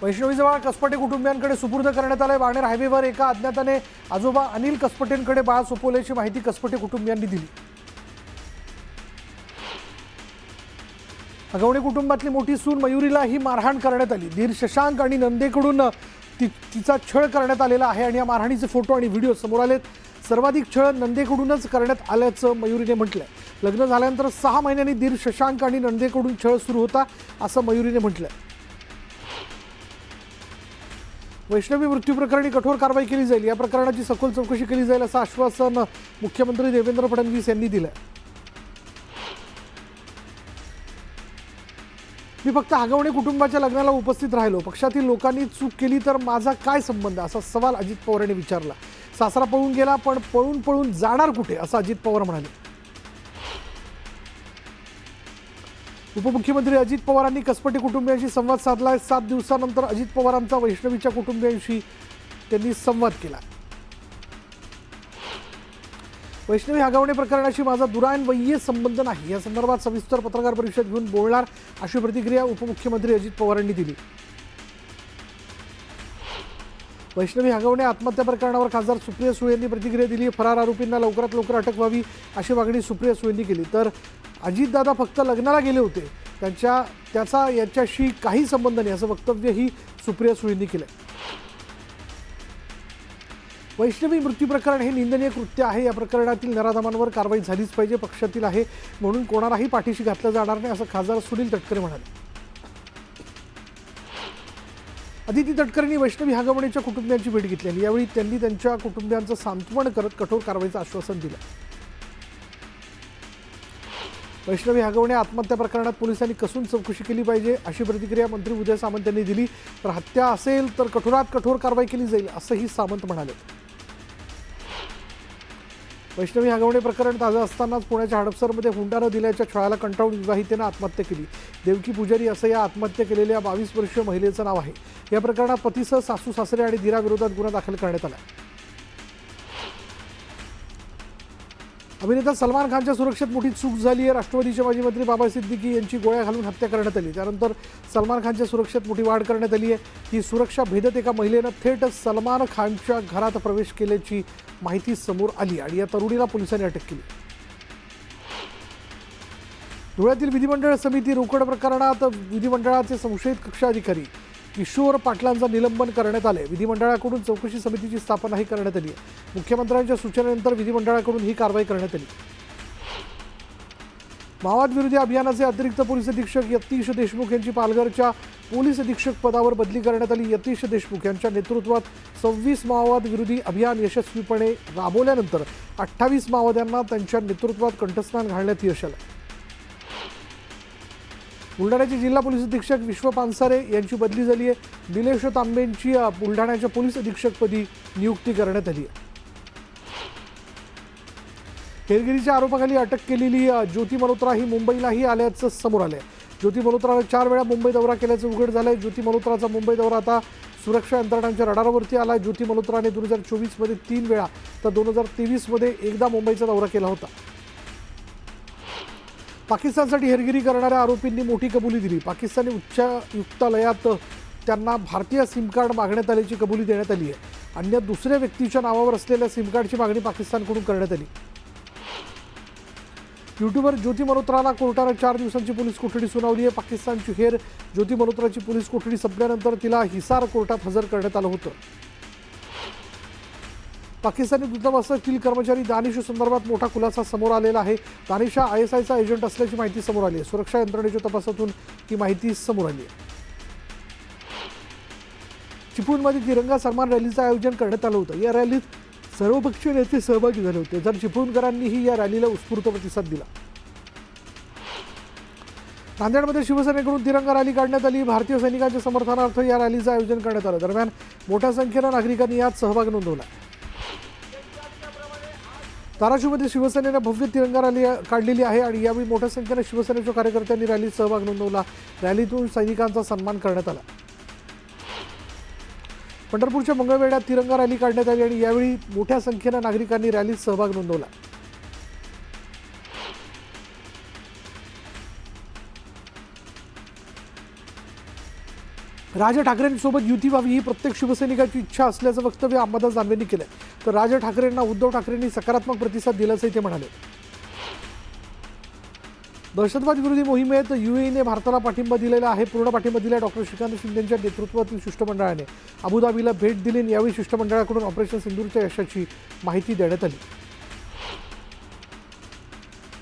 वैष्णवीजवळ कसपटे कुटुंबियांकडे सुपूर्द करण्यात आले। बाणेर हायवेवर एका अज्ञाताने आजोबा अनिल कसपटेंकडे बाळ सोपवल्याची माहिती कसपटे कुटुंबियांनी दिली। अगवणे कुटुंबातली मोठी सून मयुरीला ही मारहाण करण्यात आली। धीर शशांक आणि नंदेकडून तिचा छळ करण्यात आलेला आहे आणि या मारहाणीचे फोटो आणि व्हिडिओ समोर आलेत। सर्वाधिक छळ नंदेकडूनच करण्यात आल्याचं मयुरीने म्हटलंय। लग्न झाल्यानंतर 6 महिन्यांनी धीर शशांक आणि नंदेकडून छळ सुरू होता असं मयुरीने म्हटलंय। वैष्णवी मृत्यू प्रकरणी कठोर कारवाई केली जाईल। या प्रकरणाची सखोल चौकशी केली जाईल असं आश्वासन मुख्यमंत्री देवेंद्र फडणवीस यांनी दिलं। मी फक्त हगवणे कुटुंबाच्या लग्नाला उपस्थित राहिलो। पक्षातील लोकांनी चूक केली तर माझा काय संबंध असा सवाल अजित पवार यांनी विचारला। सासरा पळून गेला पण पळून जाणार कुठे असं अजित पवार म्हणाले। उपमुख्यमंत्री अजित पवारांनी कसपटे कुटुंबियांशी संवाद साधलाय। 7 दिवसानंतर अजित पवारांचा वैष्णवीच्या कुटुंबियांशी त्यांनी संवाद केला। वैष्णवी हगवणे प्रकरणाशी माझा दुरान्वयीय संबंध नाही, या संदर्भात सविस्तर पत्रकार परिषद घेऊन बोलणार अशी प्रतिक्रिया उपमुख्यमंत्री अजित पवार यांनी दिली। वैष्णवी हगवणे आत्महत्या प्रकरणावर खासदार सुप्रिया सुळे यांनी प्रतिक्रिया दिली। फरार आरोपींना लवकरात लवकर अटक व्हावी अशी मागणी सुप्रिया सुळे यांनी केली। तर अजितदादा फक्त लग्नाला गेले होते, त्याचा याच्याशी काही संबंध नाही असं वक्तव्यही सुप्रिया सुळे यांनी केलं। वैष्णवी मृत्यू प्रकरण हे निंदनीय कृत्य आहे। या प्रकरणातील नराधमांवर कारवाई झालीच पाहिजे। पक्षातील आहे म्हणून कोणालाही पाठीशी घातलं जाणार नाही असं खासदार सुनील तटकरे म्हणाले। अदिती तटकरेंनी वैष्णवी हगवणेच्या कुटुंबियांची भेट घेतली। यावेळी त्यांनी त्यांच्या कुटुंबियांचं सांत्वन करत कठोर कारवाईचं आश्वासन दिलं। वैष्णवी हगवणे आत्महत्या प्रकरणात पोलिसांनी कसून चौकशी केली पाहिजे अशी प्रतिक्रिया मंत्री उदय सामंत यांनी दिली। तर हत्या असेल तर कठोरात कठोर कारवाई केली जाईल असंही सामंत म्हणाले। वैष्णवी हगवणे प्रकरण ताजं असतानाच पुण्याच्या हडपसरमध्ये हुंडा न दिल्याच्या छळाला कंटाळून विवाहितेनं आत्महत्या केली। देवकी पुजारी असं या आत्महत्या केलेल्या 22 वर्षीय महिलेचं नाव आहे। या प्रकरणात पतीसह सासू सासरे आणि दिराविरोधात गुन्हा दाखल करण्यात आला। अभिनेता सलमान खानच्या सुरक्षेत मोठी चूक झाली आहे। राष्ट्रवादीचे माजी मंत्री बाबा सिद्दीकी यांची गोळ्या घालून हत्या करण्यात आली। त्यानंतर सलमान खानच्या सुरक्षेत मोठी वाढ करण्यात आली आहे। ही सुरक्षा भेदत एका महिलेनं थेट सलमान खानच्या घरात प्रवेश केल्याची माहिती समोर आली आणि या तरुणीला पोलिसांनी अटक केली। धुळ्यातील विधिमंडळ समिती रोकड प्रकरणात विधिमंडळाचे संशयित कक्ष अधिकारी किशोर पाटलांचं निलंबन करण्यात आले। विधिमंडळाकडून चौकशी समितीची स्थापनाही करण्यात आली आहे। मुख्यमंत्र्यांच्या सूचनेनंतर विधिमंडळाकडून ही कारवाई करण्यात आली। माओवाद विरोधी अभियानाचे अतिरिक्त पोलीस अधीक्षक यतीश देशमुख यांची पालघरच्या पोलीस अधीक्षक पदावर बदली करण्यात आली। यतीश देशमुख यांच्या नेतृत्वात 26 माओवाद विरोधी अभियान यशस्वीपणे राबवल्यानंतर 28 माओवाद्यांना त्यांच्या नेतृत्वात कंठस्नान घालण्यात यश आलं। बुलढाण्याचे जिल्हा पोलीस अधीक्षक विश्व पानसरे यांची बदली झाली आहे। निलेश तांबेंची बुलढाण्याच्या पोलीस अधीक्षकपदी नियुक्ती करण्यात आली आहे। हेरगिरीच्या आरोपाखाली अटक केलेली ज्योती मल्होत्रा ही मुंबईलाही आल्याचं समोर आलंय। ज्योती मल्होत्राने 4 वेळा मुंबई दौरा केल्याचं उघड झालंय। ज्योती मल्होत्राचा मुंबई दौरा आता सुरक्षा यंत्रणांच्या रडारवरती आला। ज्योती मल्होत्राने 2024 मध्ये 3 वेळा तर 2023 मध्ये एकदा मुंबईचा दौरा केला होता। पाकिस्तानसाठी हेरगिरी करणाऱ्या आरोपींनी मोठी कबुली दिली। पाकिस्तानी उच्चायुक्तालयात त्यांना भारतीय सिम कार्ड मागण्यात आल्याची कबुली देण्यात आली आहे। अन्य दुसऱ्या व्यक्तीच्या नावावर असलेल्या सिम कार्डची मागणी पाकिस्तानकडून करण्यात आली। यूट्यूबर ज्योती मल्होत्राला कोर्टाने 4 दिवसांची पोलीस कोठडी सुनावली आहे। पाकिस्तानची हेर ज्योती मल्होत्राची पोलीस कोठडी संपल्यानंतर तिला हिसार कोर्टात हजर करण्यात आलं होतं। पाकिस्तानी दूतावासातील कर्मचारी दानिश संदर्भात मोठा खुलासा समोर आलेला आहे। दानिश हा ISIचा एजंट असल्याची माहिती समोर आली आहे। सुरक्षा यंत्रणेच्या तपासातून ही माहिती समोर आली आहे। चिपळूणमध्ये तिरंगा सन्मान रॅलीचं आयोजन करण्यात आलं होतं। या रॅलीत सर्वपक्षीय नेते सहभागी झाले होते। तर चिपळूणकरांनीही या रॅलीला उत्स्फूर्त प्रतिसाद दिला। नांदेडमध्ये शिवसेनेकडून तिरंगा रॅली काढण्यात आली। भारतीय सैनिकांच्या समर्थनार्थ या रॅलीचं आयोजन करण्यात आलं। दरम्यान मोठ्या संख्येनं नागरिकांनी यात सहभाग नोंदवला। धाराशिवमध्ये शिवसेनेने भव्य तिरंगा रॅली काढलेली आहे आणि यावेळी मोठ्या संख्येने शिवसेनेच्या कार्यकर्त्यांनी रॅलीत सहभाग नोंदवला। रॅलीतून सैनिकांचा सन्मान करण्यात आला। पंढरपूरच्या मंगळवेढ्यात तिरंगा रॅली काढण्यात आली आणि यावेळी मोठ्या संख्येनं नागरिकांनी रॅलीत सहभाग नोंदवला। राज ठाकरेंसोबत युती व्हावी ही प्रत्येक शिवसैनिकाची इच्छा असल्याचं वक्तव्य अंबादास दानवेंनी केलं. तर राज ठाकरेंना उद्धव ठाकरेंनी सकारात्मक प्रतिसाद दिल्याचंही ते म्हणाले. दहशतवाद विरोधी मोहिमेत UAEने भारताला पाठिंबा दिलेला आहे. पूर्ण पाठिंबा दिला. डॉक्टर श्रीकांत शिंदेंच्या नेतृत्वातील शिष्टमंडळाने अबुधाबीला भेट दिली. यावेळी शिष्टमंडळाकडून ऑपरेशन सिंदूरच्या यशाची माहिती देण्यात आली.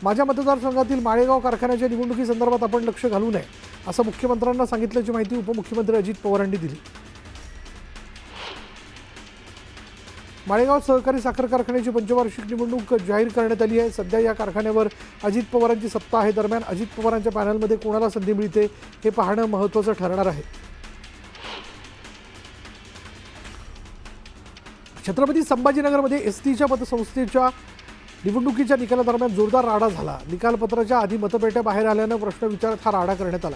माझ्या मतदारसंघातील माळेगाव कारखान्याच्या निवडणुकीसंदर्भात आपण लक्ष घालू नये असं मुख्यमंत्र्यांना सांगितल्याची माहिती उपमुख्यमंत्री अजित पवारांनी दिली. माळेगाव सहकारी साखर कारखान्याची पंचवार्षिक निवडणूक जाहीर करण्यात आली आहे. सध्या या कारखान्यावर अजित पवारांची सत्ता आहे. दरम्यान अजित पवारांच्या पॅनलमध्ये कोणाला संधी मिळते हे पाहणं महत्त्वाचं ठरणार आहे. छत्रपती संभाजीनगरमध्ये एसटीच्या पतसंस्थेच्या निवडणुकीच्या निकालादरम्यान जोरदार राडा झाला. निकालपत्राच्या आधी मतपेट्या बाहेर आल्यानं प्रश्न विचारत हा राडा करण्यात आला.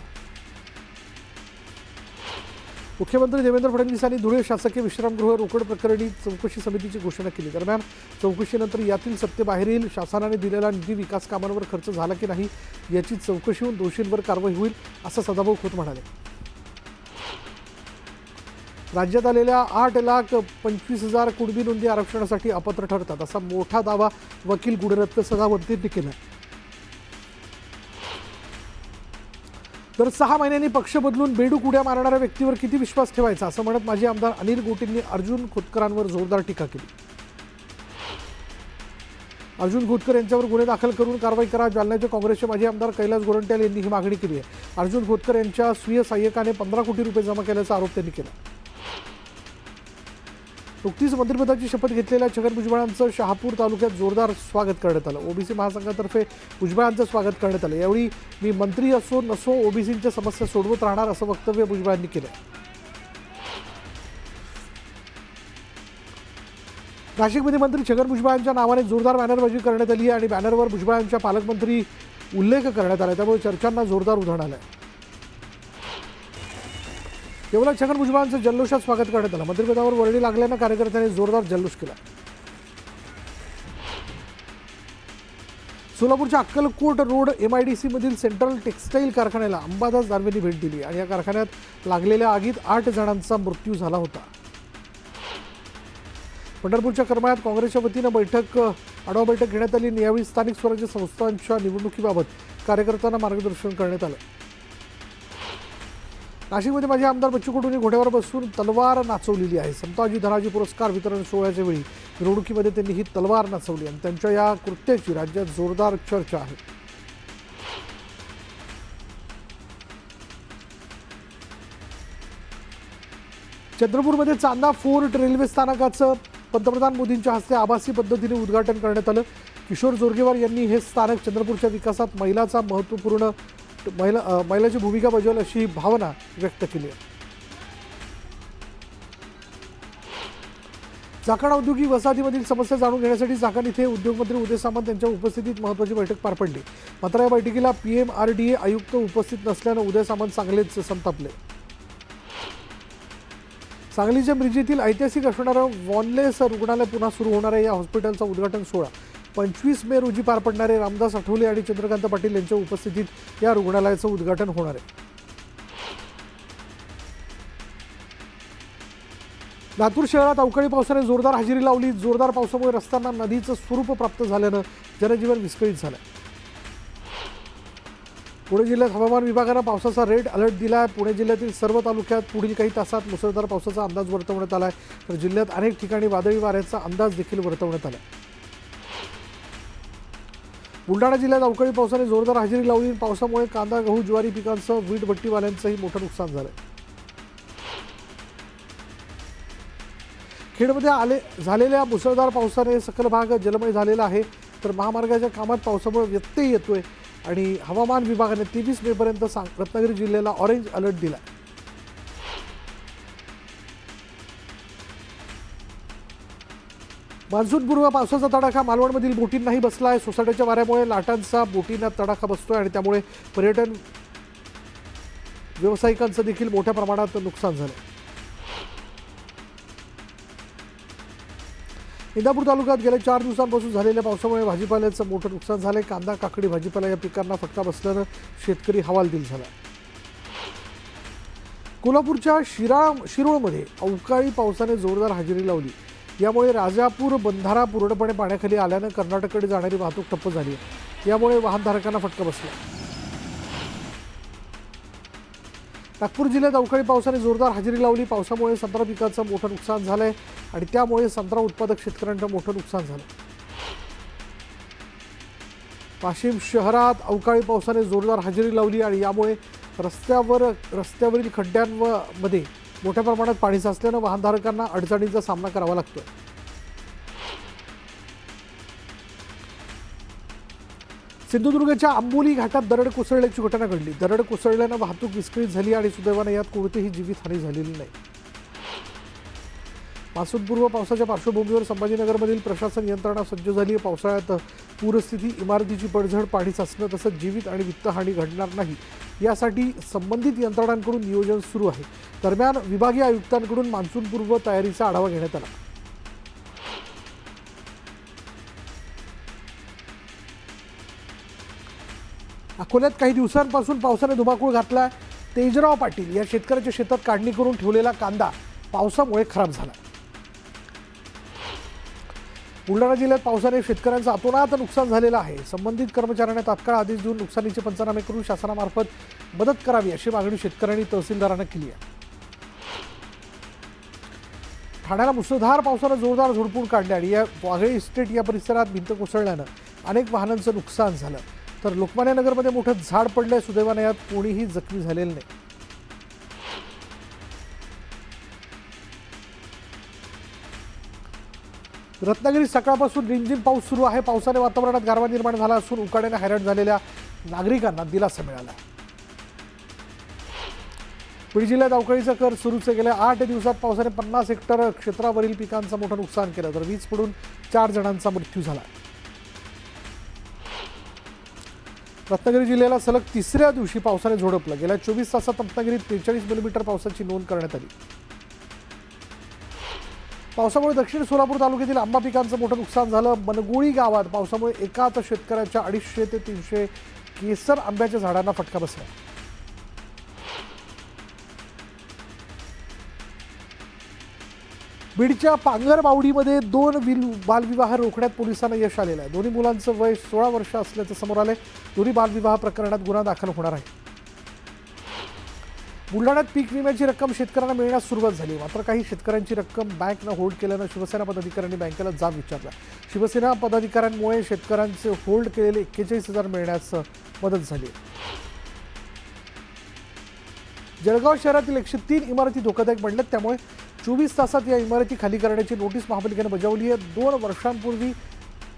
मुख्यमंत्री देवेंद्र फडणवीसांनी धुळे शासकीय विश्रामगृह रोकड प्रकरणी चौकशी समितीची घोषणा केली. दरम्यान चौकशीनंतर यातील सत्य बाहेर येईल. शासनाने दिलेला निधी विकास कामांवर खर्च झाला की नाही याची चौकशी होऊन दोषींवर कारवाई होईल असं सदाभाऊ खोत म्हणाले. राज्यात आलेल्या 8,25,000 कुणबी नोंदी आरक्षणासाठी अपात्र ठरतात असा मोठा दावा वकील गुणरत्न सदावर्तींनी केला. तर 6 महिन्यांनी पक्ष बदलून बेडूक उड्या मारणाऱ्या व्यक्तीवर किती विश्वास ठेवायचा असं म्हणत माजी आमदार अनिल गोटेंनी अर्जुन खोतकरांवर जोरदार टीका केली. अर्जुन खोतकर यांच्यावर गुन्हे दाखल करून कारवाई करा. जालन्याचे काँग्रेसचे माजी आमदार कैलास गोरंट्याल यांनी ही मागणी केली आहे. अर्जुन खोतकर यांच्या स्वीय सहाय्यकाने 15 कोटी रुपये जमा केल्याचा आरोप त्यांनी केला. नुकतीच मंत्रिपदाची शपथ घेतलेल्या छगन भुजबळांचं शहापूर तालुक्यात जोरदार स्वागत करण्यात आलं. ओबीसी महासंघातर्फे भुजबळांचं स्वागत करण्यात आलं. यावेळी मी मंत्री असो नसो ओबीसींच्या समस्या सोडवत राहणार असं वक्तव्य भुजबळांनी केलं. नाशिकमध्ये मंत्री छगन भुजबळांच्या नावाने जोरदार बॅनरबाजी करण्यात आली आणि बॅनरवर भुजबळांच्या पालकमंत्री उल्लेख करण्यात आला. त्यामुळे चर्चांना जोरदार उधाण आलं. केवळ छगन भुजबळांचं जल्लोषात स्वागत करण्यात आलं. मंत्रिपदावर वर्णी लागल्यानं कार्यकर्त्यांनी जोरदार जल्लोष केला. सोलापूरच्या अक्कलकोट रोड MIDC मधील सेंट्रल टेक्सटाईल कारखान्याला अंबादास दानवेंनी भेट दिली आणि या कारखान्यात लागलेल्या आगीत 8 जणांचा मृत्यू झाला होता. पंढरपूरच्या करमाळ्यात काँग्रेसच्या वतीनं आढावा बैठक घेण्यात आली. यावेळी स्थानिक स्वराज्य संस्थांच्या निवडणुकीबाबत कार्यकर्त्यांना मार्गदर्शन करण्यात आलं. नाशिकमध्ये माजी आमदार बच्चू कडूंनी घोड्यावर बसून तलवार नाचवलेली आहे. समताजी धनाजी पुरस्कार वितरण सोहळ्याच्या वेळी मिरवणुकीमध्ये त्यांनी ही तलवार नाचवली आणि त्यांच्या या कृत्याची राज्यात जोरदार चर्चा आहे. चंद्रपूरमध्ये चांदा फोर्ट रेल्वे स्थानकाचं पंतप्रधान मोदींच्या हस्ते आभासी पद्धतीने उद्घाटन करण्यात आलं. किशोर जोरगेवार यांनी हे स्थानक चंद्रपूरच्या विकासात महिलाची भूमिका बजावेल अशी भावना व्यक्त केली आहे. चाकण औद्योगिक वसाहतीमधील समस्या जाणून घेण्यासाठी चाकण इथे उद्योगमंत्री उदय सामंत यांच्या उपस्थितीत महत्त्वाची बैठक पार पडली. मात्र या बैठकीला PMRDA आयुक्त उपस्थित नसल्यानं उदय सामंत चांगलेच संतापले. सांगलीच्या मिरजेतील ऐतिहासिक असणारं वॉनलेस रुग्णालय पुन्हा सुरू होणार आहे. या हॉस्पिटलचा उद्घाटन सोहळा 25 मे रोजी पार पडणारे रामदास आठवले आणि चंद्रकांत पाटील यांच्या उपस्थितीत या रुग्णालयाचं उद्घाटन होणार आहे. लातूर शहरात अवकाळी पावसाने जोरदार हजेरी लावली. जोरदार पावसामुळे रस्त्यांना नदीचं स्वरूप प्राप्त झाल्यानं जनजीवन विस्कळीत झालं. पुणे जिल्ह्यात हवामान विभागानं पावसाचा रेड अलर्ट दिला आहे. पुणे जिल्ह्यातील सर्व तालुक्यात पुढील काही तासात मुसळधार पावसाचा अंदाज वर्तवण्यात आला आहे. तर जिल्ह्यात अनेक ठिकाणी वादळी वाऱ्याचा अंदाज देखील वर्तवण्यात आला आहे. बुलढाणा जिल्ह्यात अवकाळी पावसाने जोरदार हजेरी लावली. पावसामुळे कांदा गहू ज्वारी पिकांसह वीटभट्टीवाल्यांचंही मोठं नुकसान झालं. खेडमध्ये झालेल्या मुसळधार पावसाने सकल भाग जलमय झालेला आहे. तर महामार्गाच्या कामात पावसामुळे व्यत्यय येतोय आणि हवामान विभागाने 23 मेपर्यंत रत्नागिरी जिल्ह्याला ऑरेंज अलर्ट दिला. मान्सूनपूर्व पावसाचा तडाखा मालवणमधील बोटींनाही बसला आहे. सोसाट्याच्या वाऱ्यामुळे लाटांचा बोटींना तडाखा बसतोय आणि त्यामुळे पर्यटन व्यावसायिकांचं देखील मोठ्या प्रमाणात नुकसान झालं. इंदापूर तालुक्यात गेल्या 4 दिवसांपासून झालेल्या पावसामुळे भाजीपाल्याचं मोठं नुकसान झालंय. कांदा काकडी भाजीपाला या पिकांना फटका बसल्यानं शेतकरी हवालदिल झाला. कोल्हापूरच्या शिरोळमध्ये अवकाळी पावसाने जोरदार हजेरी लावली. यामुळे राजापूर बंधारा पूर्णपणे पाण्याखाली आल्यानं कर्नाटककडे जाणारी वाहतूक ठप्प झाली आहे. यामुळे वाहनधारकांना फटका बसला. नागपूर जिल्ह्यात अवकाळी पावसाने जोरदार हजेरी लावली. पावसामुळे संत्रा पिकाचं मोठं नुकसान झालंय आणि त्यामुळे संत्रा उत्पादक शेतकऱ्यांचं मोठं नुकसान झालं. वाशिम शहरात अवकाळी पावसाने जोरदार हजेरी लावली आणि यामुळे रस्त्यावरील खड्ड्यांमध्ये मोठ्या प्रमाणात पाणी साचल्यानं वाहनधारकांना अडचणींचा सामना करावा लागतोय. सिंधुदुर्गच्या आंबोली घाटात दरड कोसळल्याची घटना घडली. दरड कोसळल्यानं वाहतूक विस्कळीत झाली आणि सुदैवाने यात कोणतीही जीवितहानी झालेली नाही. मान्सूनपूर्व पावसाच्या पार्श्वभूमीवर संभाजीनगरमधील प्रशासन यंत्रणा सज्ज झाली आहे. पावसाळ्यात पूरस्थिती, इमारतीची पडझड, पाणी साचणं तसंच जीवित आणि वित्तहानी घडणार नाही यासाठी संबंधित यंत्रणांकडून नियोजन सुरू आहे. दरम्यान विभागीय आयुक्तांकडून मान्सूनपूर्व तयारीचा आढावा घेण्यात आला. अकोल्यात काही दिवसांपासून पावसाने धुमाकूळ घातला. तेजराव पाटील या शेतकऱ्याच्या शेतात काढणी करून ठेवलेला कांदा पावसामुळे खराब झाला. बुलढाणा जिल्ह्यात पावसाने शेतकऱ्यांचं अतोनात नुकसान झालेलं आहे. संबंधित कर्मचाऱ्यांना तात्काळ आदेश देऊन नुकसानीचे पंचनामे करून शासनामार्फत मदत करावी अशी मागणी शेतकऱ्यांनी तहसीलदारांना केली आहे. ठाण्याला मुसळधार पावसानं जोरदार झोडपून काढले आणि या वाघळे इस्टेट या परिसरात भिंत कोसळल्यानं अनेक वाहनांचं नुकसान झालं. तर लोकमान्य नगरमध्ये मोठं झाड पडलंय. सुदैवाने यात कोणीही जखमी झालेलं नाही. रत्नागिरीत सकाळपासून रिमझिम पाऊस सुरू आहे. पावसाने वातावरणात गारवा निर्माण झाला असून उकाड्याने हैराण झालेल्या नागरिकांना दिलासा मिळाला. बीड जिल्ह्यात अवकाळीचा कहर सुरूच आहे. गेल्या 8 दिवसात पावसाने 50 हेक्टर क्षेत्रावरील पिकांचं मोठं नुकसान केलं तर वीज पडून 4 जणांचा मृत्यू झाला. रत्नागिरी जिल्ह्याला सलग 3ऱ्या दिवशी पावसाने झोडपलं. गेल्या 24 तासात रत्नागिरीत 43 मिलीमीटर पावसाची नोंद करण्यात आली. पावसामुळे दक्षिण सोलापूर तालुक्यातील आंबा पिकांचं मोठं नुकसान झालं. मनगोळी गावात पावसामुळे एकाच शेतकऱ्याच्या 250 ते 300 केसर आंब्याच्या झाडांना फटका बसला. बीडच्या पांगरबावडीमध्ये 2 बालविवाह रोखण्यात पोलिसांना यश आलेलं आहे. दोन्ही मुलांचं वय 16 वर्ष असल्याचं समोर आलंय. दोन्ही बालविवाह प्रकरणात गुन्हा दाखल होणार आहे. बुलढाण्यात पीक विम्याची रक्कम शेतकऱ्यांना मिळण्यास सुरुवात झाली. मात्र काही शेतकऱ्यांची रक्कम बँकनं होल्ड केल्यानं शिवसेना पदाधिकाऱ्यांनी बँकेला जाब विचारला. शिवसेना पदाधिकाऱ्यांमुळे शेतकऱ्यांचे होल्ड केलेले 41,000 मिळण्यास मदत झाली. जळगाव शहरातील 103 इमारती धोकादायक बनल्यात. त्यामुळे 24 तासात या इमारती खाली करण्याची नोटीस महापालिकेनं बजावली आहे. 2 वर्षांपूर्वी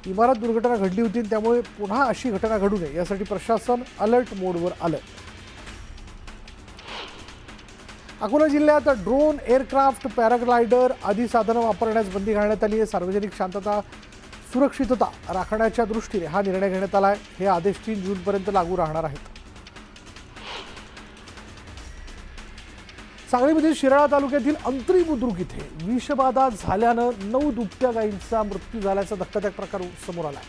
इमारत दुर्घटना घडली होती. त्यामुळे पुन्हा अशी घटना घडू नये यासाठी प्रशासन अलर्ट मोडवर आलं. अकोला जिल्ह्यात ड्रोन, एअरक्राफ्ट, पॅराग्लायडर आदी साधनं वापरण्यास बंदी घालण्यात आली आहे. सार्वजनिक शांतता, सुरक्षितता राखण्याच्या दृष्टीने हा निर्णय घेण्यात आला आहे. हे आदेश 3 जूनपर्यंत लागू राहणार आहेत. सांगलीमधील शिराळा तालुक्यातील अंतरी बुद्रुक इथे विषबाधा झाल्यानं 9 दुभत्या गायींचा मृत्यू झाल्याचा धक्कादायक प्रकार समोर आला आहे.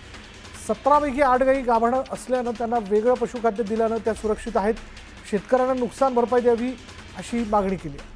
17 पैकी 8 गायी गाभण असल्यानं त्यांना वेगळं पशुखाद्य दिल्यानं त्या सुरक्षित आहेत. शेतकऱ्यांना नुकसान भरपाई द्यावी अशी मागणी केली आहे.